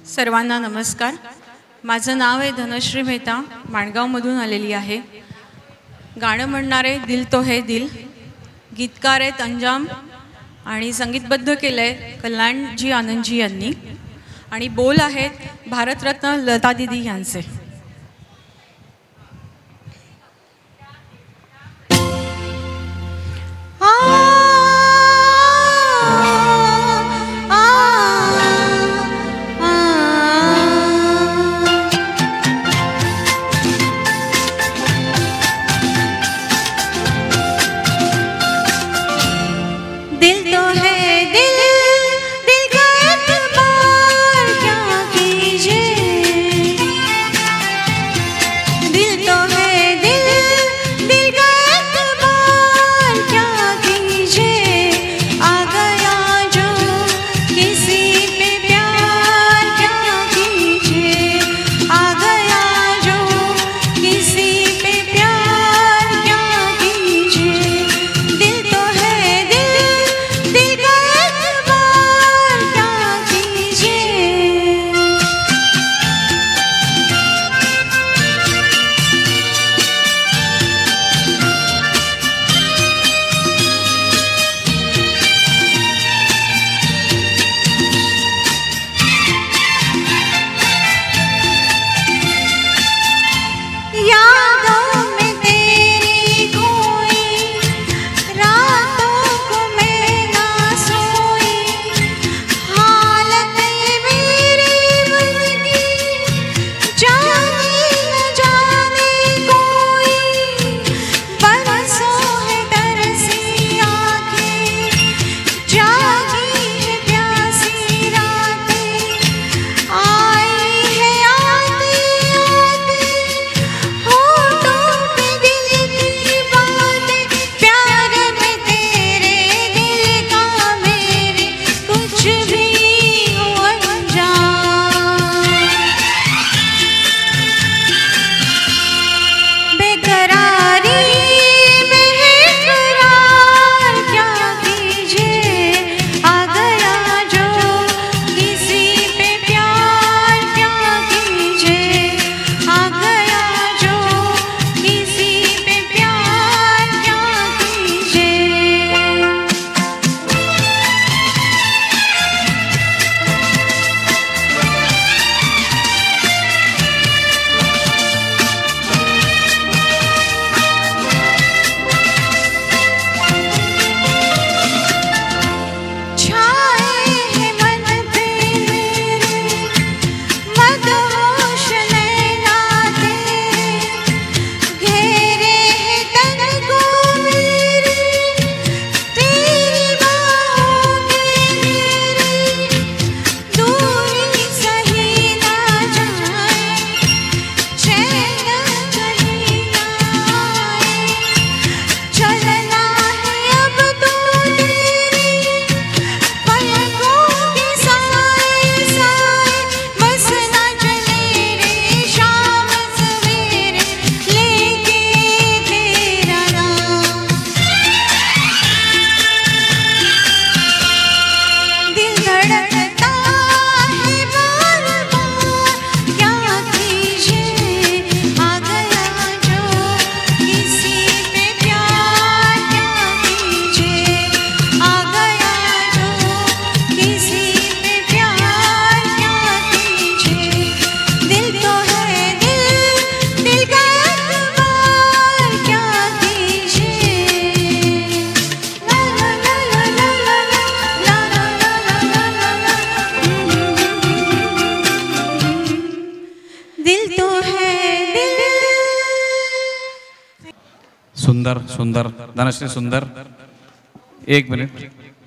सर्वांना नमस्कार। माझं नाव आहे धनश्री मेहता, माणगावमधून आलेली आहे। गाणं म्हणणारे दिल तो है दिल, गीतकार आहेत अंजाम आणि संगीतबद्ध केलंय कल्याणजी आनंदजी यांनी आणि बोल आहेत भारतरत्न लता दीदी यांचे। सुंदर सुंदर धनश्री सुंदर। एक मिनिट,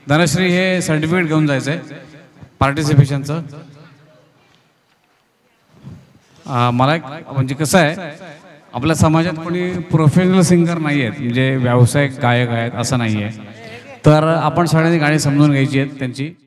धनश्री हे सर्टिफिकेट घेऊन जायचंय पार्टिसिपेशनचं। मला म्हणजे कसं आहे, आपल्या समाजात कोणी प्रोफेशनल सिंगर नाही आहेत, म्हणजे व्यावसायिक गायक आहेत असं नाही आहे, तर आपण सगळ्यांनी गाणी समजून घ्यायची आहेत त्यांची।